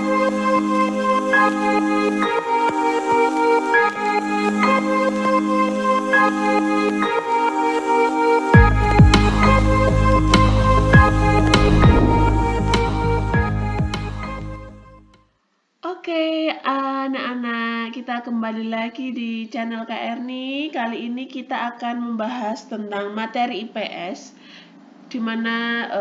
Oke, anak-anak, kita kembali lagi di channel Kak Erni. Kali ini kita akan membahas tentang materi IPS, di mana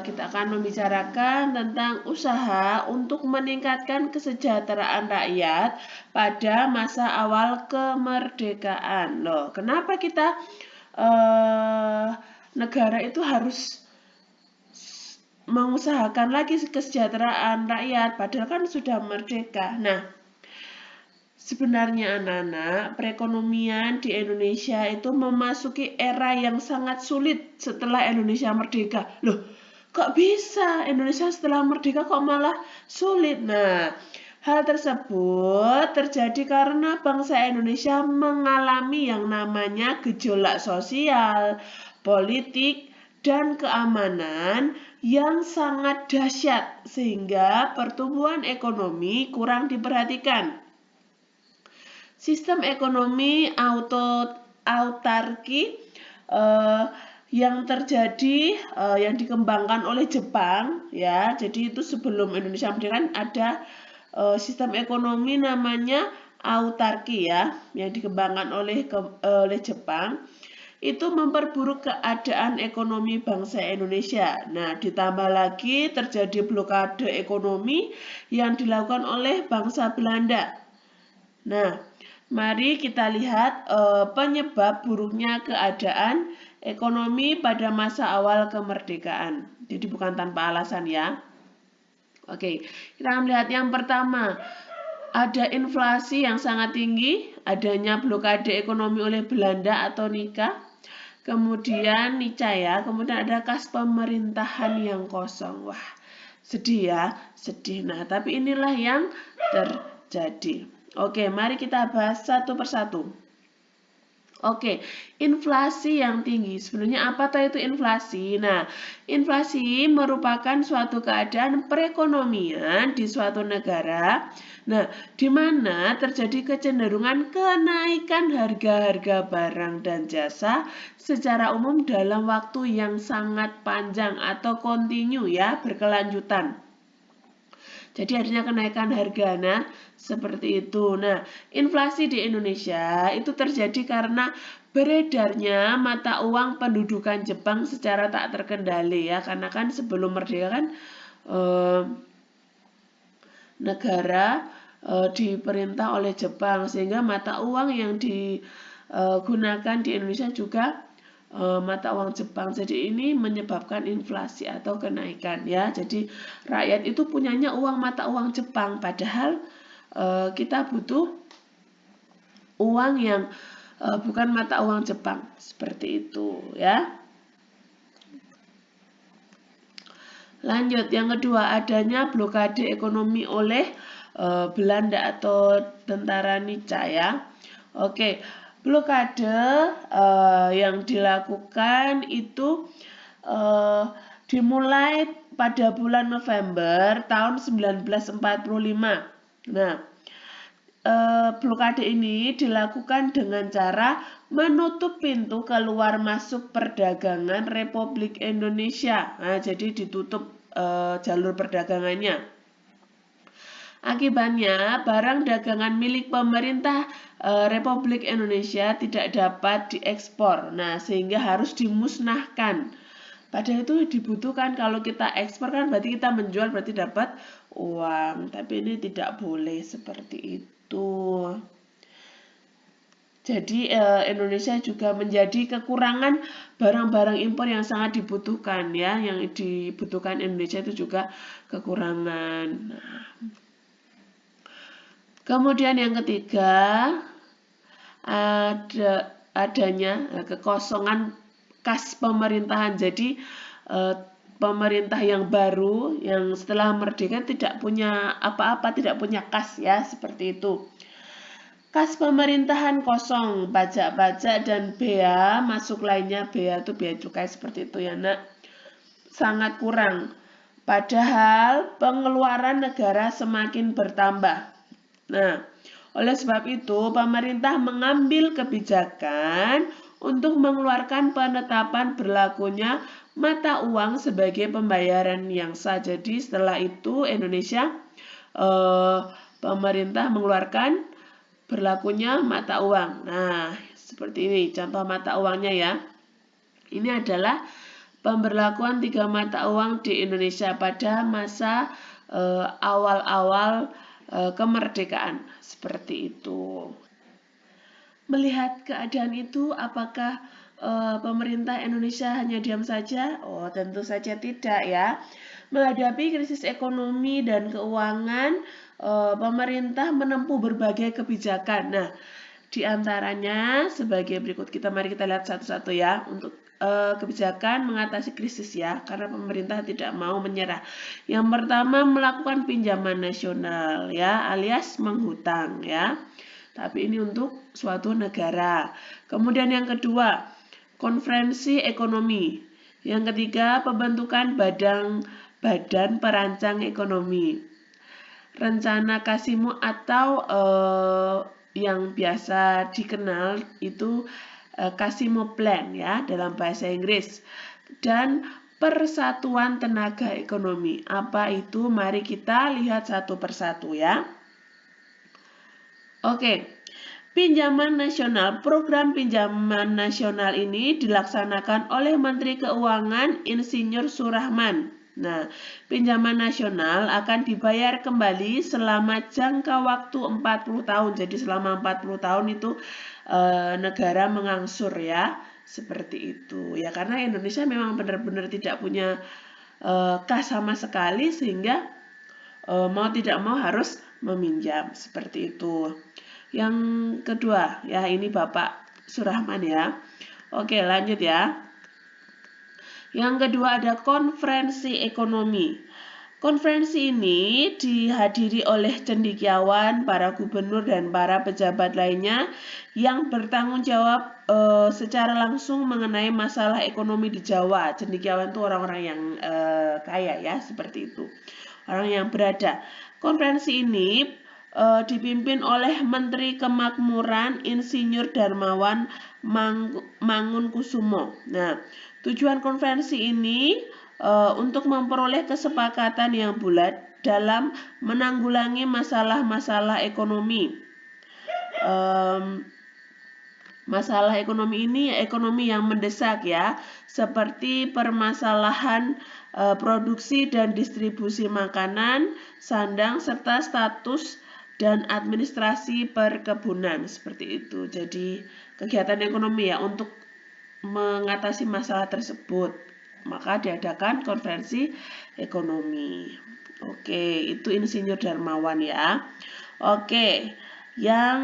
kita akan membicarakan tentang usaha untuk meningkatkan kesejahteraan rakyat pada masa awal kemerdekaan. Loh, kenapa kita negara itu harus mengusahakan lagi kesejahteraan rakyat padahal kan sudah merdeka. Nah, sebenarnya anak-anak, perekonomian di Indonesia itu memasuki era yang sangat sulit setelah Indonesia merdeka. Loh, kok bisa Indonesia setelah merdeka kok malah sulit? Nah, hal tersebut terjadi karena bangsa Indonesia mengalami yang namanya gejolak sosial, politik, dan keamanan yang sangat dahsyat sehingga pertumbuhan ekonomi kurang diperhatikan. Sistem ekonomi autarki yang terjadi yang dikembangkan oleh Jepang ya. Jadi itu sebelum Indonesia merdeka kan ada sistem ekonomi namanya autarki ya, yang dikembangkan oleh Jepang. Itu memperburuk keadaan ekonomi bangsa Indonesia. Nah, ditambah lagi terjadi blokade ekonomi yang dilakukan oleh bangsa Belanda. Nah, mari kita lihat penyebab buruknya keadaan ekonomi pada masa awal kemerdekaan. Jadi bukan tanpa alasan ya. Oke, kita melihat yang pertama, ada inflasi yang sangat tinggi, adanya blokade ekonomi oleh Belanda atau NIKA. Kemudian nicaya, kemudian ada kas pemerintahan yang kosong. Wah, sedih ya, sedih. Nah, tapi inilah yang terjadi. Oke, mari kita bahas satu persatu. Oke, inflasi yang tinggi. Sebenarnya apa itu inflasi? Nah, inflasi merupakan suatu keadaan perekonomian di suatu negara. Nah, di mana terjadi kecenderungan kenaikan harga-harga barang dan jasa secara umum dalam waktu yang sangat panjang atau kontinu ya, berkelanjutan. Jadi adanya kenaikan harga, nah seperti itu. Nah, inflasi di Indonesia itu terjadi karena beredarnya mata uang pendudukan Jepang secara tak terkendali ya, karena kan sebelum merdeka kan negara diperintah oleh Jepang sehingga mata uang yang digunakan di Indonesia juga mata uang Jepang. Jadi ini menyebabkan inflasi atau kenaikan ya. Jadi rakyat itu punyanya uang mata uang Jepang padahal kita butuh uang yang bukan mata uang Jepang. Seperti itu ya. Lanjut, yang kedua adanya blokade ekonomi oleh Belanda atau tentara Nicaya. Oke, blokade yang dilakukan itu dimulai pada bulan November tahun 1945. Nah, blokade ini dilakukan dengan cara menutup pintu keluar masuk perdagangan Republik Indonesia. Nah, jadi ditutup jalur perdagangannya. Akibatnya, barang dagangan milik pemerintah Republik Indonesia tidak dapat diekspor. Nah, sehingga harus dimusnahkan. Padahal itu dibutuhkan, kalau kita ekspor kan berarti kita menjual, berarti dapat uang. Tapi ini tidak boleh seperti itu. Jadi Indonesia juga menjadi kekurangan barang-barang impor yang sangat dibutuhkan ya. Yang dibutuhkan Indonesia itu juga kekurangan. Nah, kemudian yang ketiga, adanya kekosongan kas pemerintahan. Jadi pemerintah yang baru yang setelah merdeka tidak punya apa-apa, tidak punya kas ya, seperti itu. Kas pemerintahan kosong, pajak-pajak dan bea masuk lainnya, bea itu bea cukai seperti itu ya nak, sangat kurang. Padahal pengeluaran negara semakin bertambah. Nah, oleh sebab itu pemerintah mengambil kebijakan untuk mengeluarkan penetapan berlakunya mata uang sebagai pembayaran yang sah. Jadi setelah itu Indonesia pemerintah mengeluarkan berlakunya mata uang. Nah, seperti ini contoh mata uangnya ya. Ini adalah pemberlakuan 3 mata uang di Indonesia pada masa awal-awal kemerdekaan. Seperti itu. Melihat keadaan itu, apakah pemerintah Indonesia hanya diam saja? Oh, tentu saja tidak ya. Menghadapi krisis ekonomi dan keuangan, pemerintah menempuh berbagai kebijakan. Nah, di antaranya sebagai berikut, mari kita lihat satu-satu ya. Untuk kebijakan mengatasi krisis ya, karena pemerintah tidak mau menyerah. Yang pertama, melakukan pinjaman nasional ya, alias menghutang ya. Tapi ini untuk suatu negara. Kemudian yang kedua, konferensi ekonomi. Yang ketiga, pembentukan badan perancang ekonomi. Rencana Kasimo atau yang biasa dikenal itu Kasimo Plan ya dalam bahasa Inggris. Dan Persatuan Tenaga Ekonomi. Apa itu? Mari kita lihat satu persatu ya. Oke. Pinjaman nasional. Program pinjaman nasional ini dilaksanakan oleh Menteri Keuangan Insinyur Surahman. Nah, pinjaman nasional akan dibayar kembali selama jangka waktu 40 tahun. Jadi selama 40 tahun itu negara mengangsur ya. Seperti itu. Ya karena Indonesia memang benar-benar tidak punya kas sama sekali sehingga mau tidak mau harus meminjam. Seperti itu. Yang kedua, ya ini Bapak Surahman ya. Oke, lanjut ya. Yang kedua ada konferensi ekonomi. Konferensi ini dihadiri oleh cendekiawan, para gubernur dan para pejabat lainnya yang bertanggung jawab secara langsung mengenai masalah ekonomi di Jawa. Cendekiawan itu orang-orang yang kaya ya, seperti itu. Orang yang berada. Konferensi ini dipimpin oleh Menteri Kemakmuran Insinyur Darmawan Mangunkusumo. Nah, tujuan konferensi ini untuk memperoleh kesepakatan yang bulat dalam menanggulangi masalah-masalah ekonomi. Masalah ekonomi ini ekonomi yang mendesak ya, seperti permasalahan produksi dan distribusi makanan, sandang, serta status dan administrasi perkebunan. Seperti itu. Jadi kegiatan ekonomi ya untuk mengatasi masalah tersebut. Maka diadakan konferensi ekonomi. Oke, itu Insinyur Darmawan ya. Oke, yang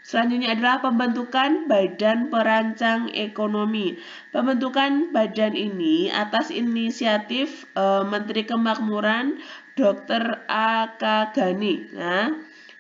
selanjutnya adalah pembentukan Badan Perancang Ekonomi. Pembentukan badan ini atas inisiatif Menteri Kemakmuran Dr. A.K. Ghani. Nah,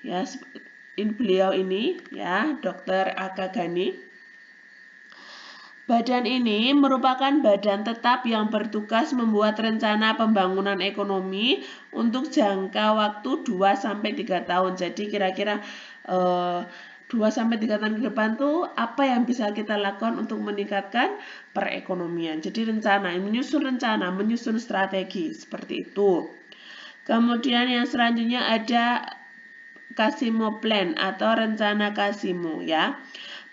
ya beliau ini ya, Dr. A.K. Ghani. Badan ini merupakan badan tetap yang bertugas membuat rencana pembangunan ekonomi untuk jangka waktu 2-3 tahun. Jadi kira-kira 2-3 tahun ke depan tuh apa yang bisa kita lakukan untuk meningkatkan perekonomian. Jadi menyusun strategi seperti itu. Kemudian yang selanjutnya ada Kasimo Plan atau rencana Kasimo ya.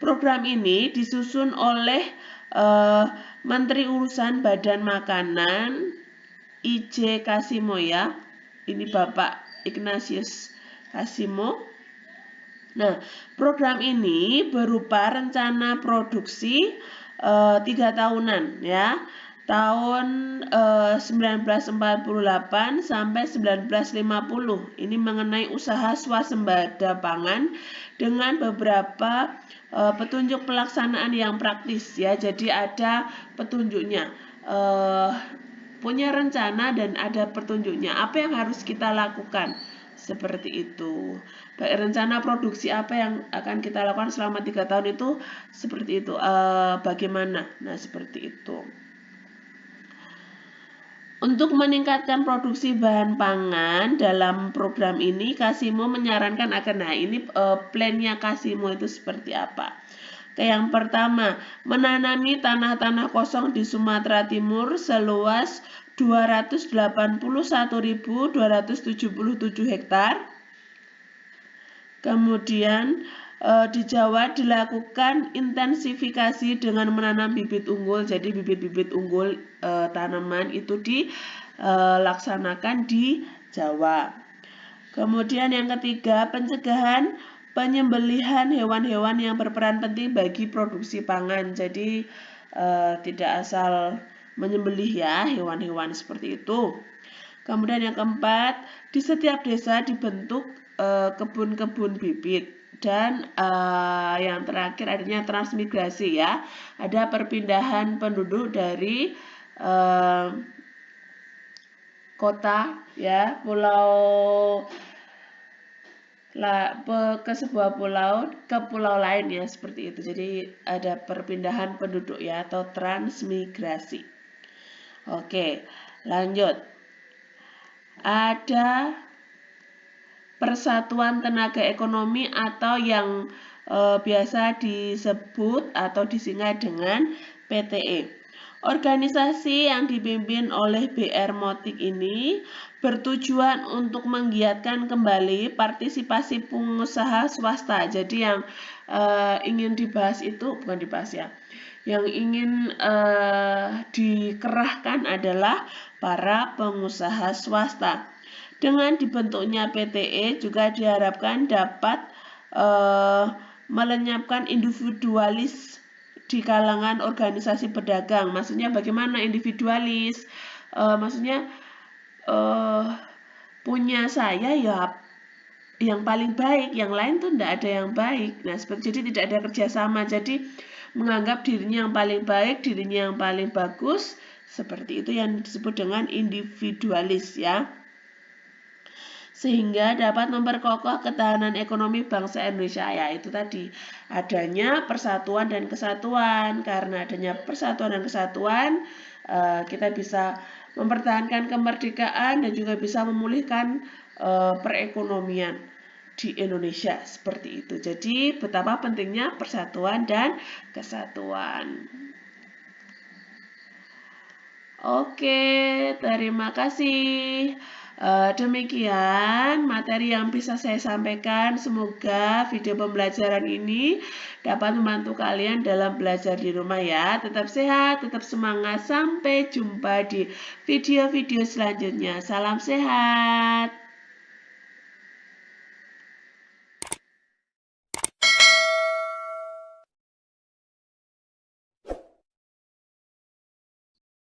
Program ini disusun oleh Menteri Urusan Badan Makanan I.J. Kasimo ya. Ini Bapak Ignatius Kasimo. Nah, program ini berupa rencana produksi 3 tahunan ya. Tahun 1948 sampai 1950. Ini mengenai usaha swasembada pangan dengan beberapa petunjuk pelaksanaan yang praktis ya. Jadi ada petunjuknya. Punya rencana dan ada petunjuknya. Apa yang harus kita lakukan? Seperti itu. Baik, rencana produksi apa yang akan kita lakukan selama 3 tahun itu seperti itu. Bagaimana? Nah, seperti itu. Untuk meningkatkan produksi bahan pangan dalam program ini, Kasimo menyarankan agar, nah ini plannya Kasimo itu seperti apa. Yang pertama, menanami tanah-tanah kosong di Sumatera Timur seluas 281.277 hektar. Kemudian di Jawa dilakukan intensifikasi dengan menanam bibit unggul. Jadi bibit-bibit unggul tanaman itu dilaksanakan di Jawa. Kemudian yang ketiga, pencegahan penyembelihan hewan-hewan yang berperan penting bagi produksi pangan. Jadi tidak asal menyembelih ya hewan-hewan seperti itu. Kemudian yang keempat, di setiap desa dibentuk kebun-kebun bibit. Dan yang terakhir adanya transmigrasi ya. Ada perpindahan penduduk dari kota ya, pulau ke sebuah pulau ke pulau lain ya, seperti itu. Jadi ada perpindahan penduduk ya, atau transmigrasi. Oke, lanjut. Ada Persatuan Tenaga Ekonomi atau yang biasa disebut atau disingkat dengan PTE. Organisasi yang dipimpin oleh BR Motik ini bertujuan untuk menggiatkan kembali partisipasi pengusaha swasta. Jadi yang ingin dibahas itu bukan dibahas ya. Yang ingin dikerahkan adalah para pengusaha swasta. Dengan dibentuknya PTE juga diharapkan dapat melenyapkan individualis di kalangan organisasi pedagang. Maksudnya bagaimana individualis? Maksudnya punya saya ya yang paling baik, yang lain tuh tidak ada yang baik. Nah, jadi tidak ada kerjasama. Jadi menganggap dirinya yang paling baik, dirinya yang paling bagus, seperti itu yang disebut dengan individualis ya. Sehingga dapat memperkokoh ketahanan ekonomi bangsa Indonesia. Ya, itu tadi adanya persatuan dan kesatuan. Karena adanya persatuan dan kesatuan, kita bisa mempertahankan kemerdekaan dan juga bisa memulihkan perekonomian di Indonesia, seperti itu. Jadi betapa pentingnya persatuan dan kesatuan. Oke, terima kasih. Demikian materi yang bisa saya sampaikan. Semoga video pembelajaran ini dapat membantu kalian dalam belajar di rumah ya. Tetap sehat, tetap semangat. Sampai jumpa di video-video selanjutnya. Salam sehat.